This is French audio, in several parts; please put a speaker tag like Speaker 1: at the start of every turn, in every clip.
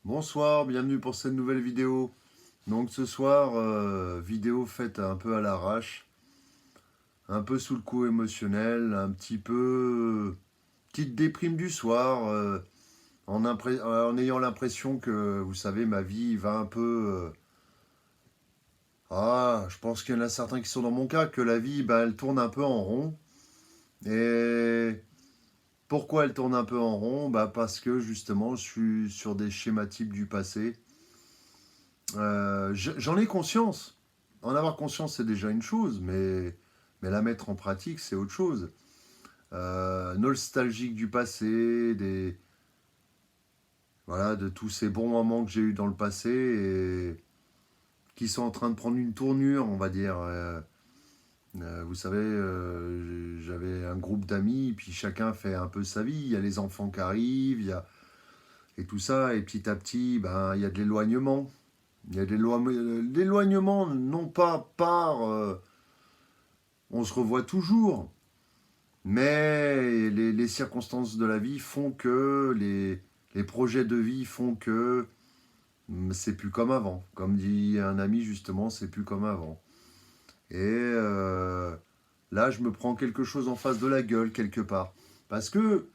Speaker 1: Bonsoir, bienvenue pour cette nouvelle vidéo. Donc ce soir, vidéo faite un peu à l'arrache, un peu sous le coup émotionnel, un petit peu petite déprime du soir, en ayant l'impression que, vous savez, ma vie va un peu... je pense qu'il y en a certains qui sont dans mon cas, que la vie, elle tourne un peu en rond. Et pourquoi elle tourne un peu en rond? Parce que justement, je suis sur des schématypes du passé. J'en ai conscience. En avoir conscience, c'est déjà une chose, mais la mettre en pratique, c'est autre chose. Nostalgique du passé, voilà, de tous ces bons moments que j'ai eus dans le passé et qui sont en train de prendre une tournure, on va dire. Vous savez, j'avais un groupe d'amis, puis chacun fait un peu sa vie. Il y a les enfants qui arrivent, et tout ça, et petit à petit, il y a de l'éloignement. Il y a de l'éloignement, non pas par on se revoit toujours, mais les circonstances de la vie font que, les projets de vie font que c'est plus comme avant. Comme dit un ami justement, c'est plus comme avant. Et là, je me prends quelque chose en face de la gueule quelque part. Parce que,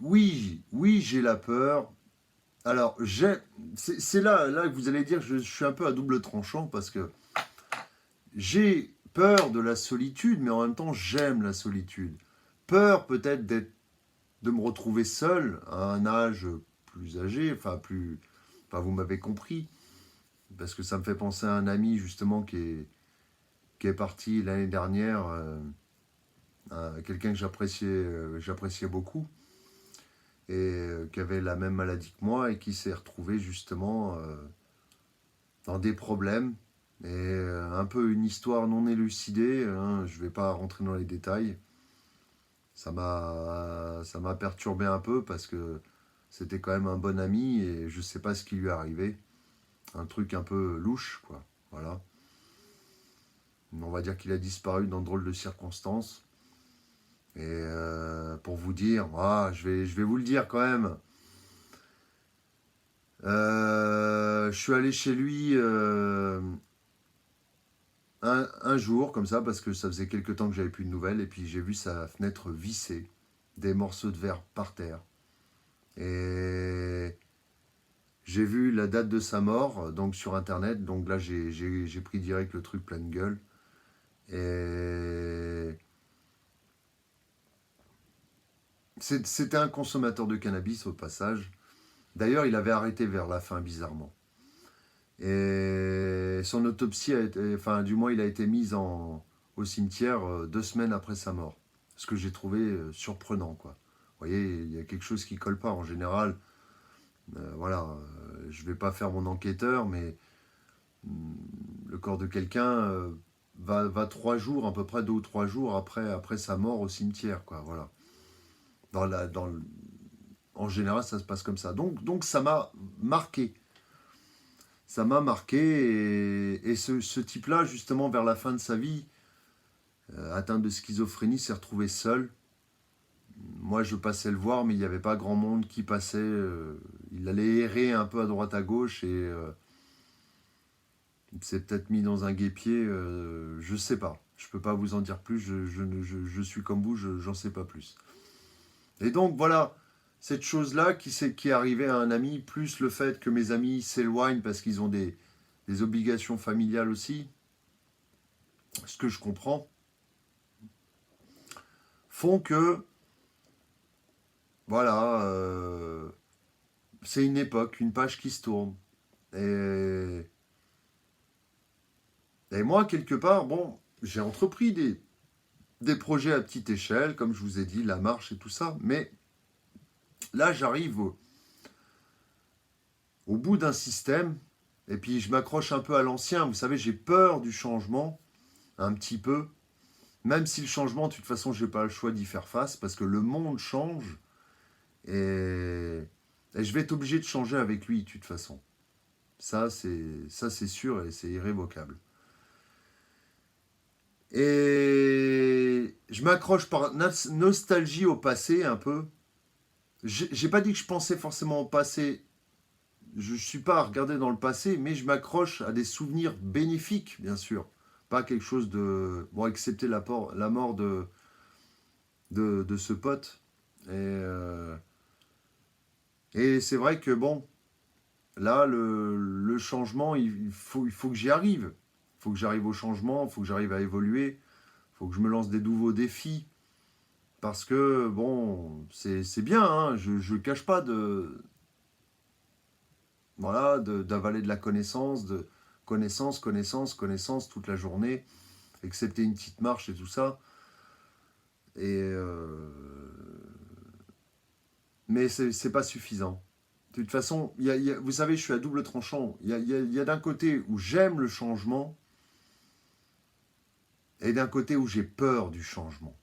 Speaker 1: oui, j'ai la peur. Alors, c'est là que vous allez dire que je suis un peu à double tranchant parce que j'ai peur de la solitude, mais en même temps, j'aime la solitude. Peur peut-être de me retrouver seul à un âge plus âgé, enfin vous m'avez compris, parce que ça me fait penser à un ami justement qui est parti l'année dernière, quelqu'un que j'appréciais beaucoup, et qui avait la même maladie que moi, et qui s'est retrouvé justement dans des problèmes, et un peu une histoire non élucidée, hein, je ne vais pas rentrer dans les détails. Ça m'a perturbé un peu parce que c'était quand même un bon ami et je sais pas ce qui lui est arrivé. Un truc un peu louche, quoi. Voilà. On va dire qu'il a disparu dans de drôles de circonstances. Et pour vous dire, je vais vous le dire quand même. Je suis allé chez lui un jour, comme ça, parce que ça faisait quelques temps que j'avais plus de nouvelles. Et puis j'ai vu sa fenêtre vissée, des morceaux de verre par terre. Et j'ai vu la date de sa mort, donc sur internet, donc là j'ai pris direct le truc pleine gueule. Et c'était un consommateur de cannabis au passage. D'ailleurs, il avait arrêté vers la fin, bizarrement. Et son autopsie a été, enfin, du moins, il a été mis au cimetière 2 semaines après sa mort. Ce que j'ai trouvé surprenant, quoi. Vous voyez, il y a quelque chose qui colle pas. En général, voilà, je vais pas faire mon enquêteur, mais le corps de quelqu'un va 3 jours, à peu près 2 ou 3 jours après sa mort au cimetière, quoi. Voilà. En général, ça se passe comme ça. Donc ça m'a marqué. Ça m'a marqué et ce type-là, justement, vers la fin de sa vie, atteint de schizophrénie, s'est retrouvé seul. Moi, je passais le voir, mais il n'y avait pas grand monde qui passait. Il allait errer un peu à droite à gauche et il s'est peut-être mis dans un guêpier. Je sais pas. Je peux pas vous en dire plus. Je suis comme vous, j'en sais pas plus. Et donc, voilà, cette chose-là qui est arrivée à un ami, plus le fait que mes amis s'éloignent parce qu'ils ont des obligations familiales aussi, ce que je comprends, font que, voilà, c'est une époque, une page qui se tourne. Et, et moi, quelque part, bon, j'ai entrepris des projets à petite échelle, comme je vous ai dit, la marche et tout ça, mais là, j'arrive au bout d'un système, et puis je m'accroche un peu à l'ancien. Vous savez, j'ai peur du changement, un petit peu, même si le changement, de toute façon, je n'ai pas le choix d'y faire face, parce que le monde change, et, et je vais être obligé de changer avec lui, de toute façon. Ça, c'est sûr et c'est irrévocable. Et je m'accroche par nostalgie au passé un peu. j'ai pas dit que je pensais forcément au passé. Je ne suis pas à regarder dans le passé, mais je m'accroche à des souvenirs bénéfiques, bien sûr. Pas quelque chose de... Bon, excepté la mort de ce pote. Et c'est vrai que, bon, là, le changement, il faut que j'y arrive. Il faut que j'arrive au changement, il faut que j'arrive à évoluer, il faut que je me lance des nouveaux défis. Parce que, bon, c'est bien, hein, je ne cache pas voilà, d'avaler de la connaissance, de connaissance toute la journée, excepté une petite marche et tout ça. Et mais c'est pas suffisant. De toute façon, vous savez, je suis à double tranchant. Il y a d'un côté où j'aime le changement et d'un côté où j'ai peur du changement.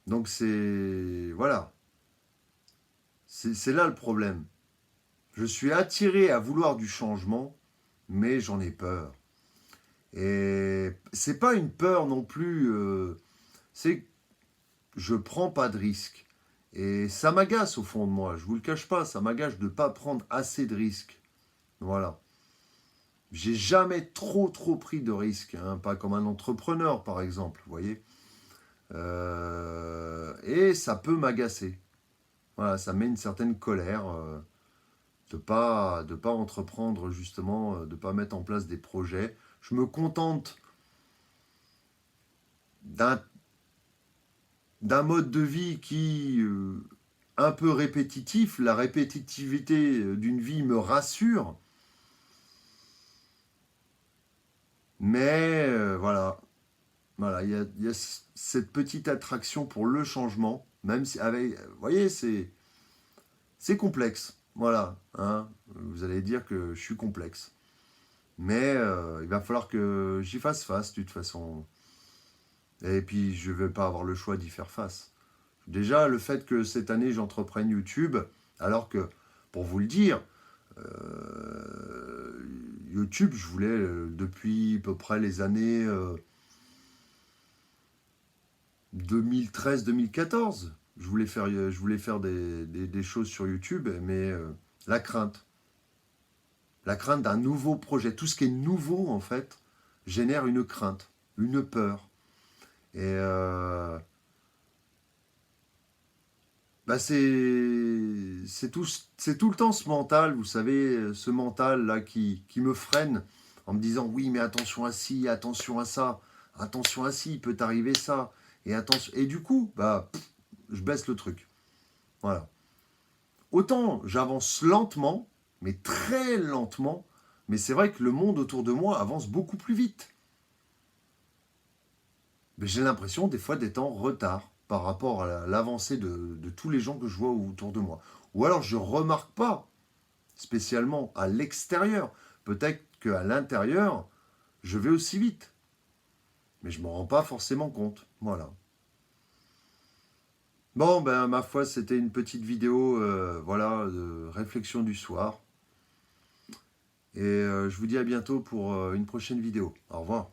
Speaker 1: Donc c'est... Voilà. C'est là le problème. Je suis attiré à vouloir du changement, mais j'en ai peur. Et c'est pas une peur non plus. C'est que je prends pas de risques. Et ça m'agace au fond de moi. Je vous le cache pas, ça m'agace de ne pas prendre assez de risques. Voilà. J'ai jamais trop pris de risques, hein, pas comme un entrepreneur par exemple, vous voyez. Et ça peut m'agacer. Voilà, ça met une certaine colère de pas entreprendre justement, de pas mettre en place des projets. Je me contente d'un mode de vie qui un peu répétitif. La répétitivité d'une vie me rassure, mais voilà, il y a cette petite attraction pour le changement, même si avec, vous voyez, c'est complexe. Voilà, hein. Vous allez dire que je suis complexe. Mais il va falloir que j'y fasse face, de toute façon. Et puis, je ne vais pas avoir le choix d'y faire face. Déjà, le fait que cette année, j'entreprenne YouTube, alors que, pour vous le dire, YouTube, je voulais, depuis à peu près les années 2013-2014, je voulais faire des choses sur YouTube, mais la crainte. La crainte d'un nouveau projet. Tout ce qui est nouveau, en fait, génère une crainte, une peur. Et bah c'est tout le temps ce mental, vous savez, ce mental-là qui me freine en me disant oui, mais attention à ci, attention à ça, attention à ci, il peut t'arriver ça. Et, attention, et du coup, je baisse le truc. Voilà. Autant j'avance lentement, mais très lentement, mais c'est vrai que le monde autour de moi avance beaucoup plus vite. Mais j'ai l'impression des fois d'être en retard par rapport à l'avancée de tous les gens que je vois autour de moi. Ou alors je ne remarque pas spécialement à l'extérieur. Peut-être qu'à l'intérieur, je vais aussi vite. Mais je ne m'en rends pas forcément compte. Voilà. Bon, ben ma foi, c'était une petite vidéo voilà, de réflexion du soir. Et je vous dis à bientôt pour une prochaine vidéo. Au revoir.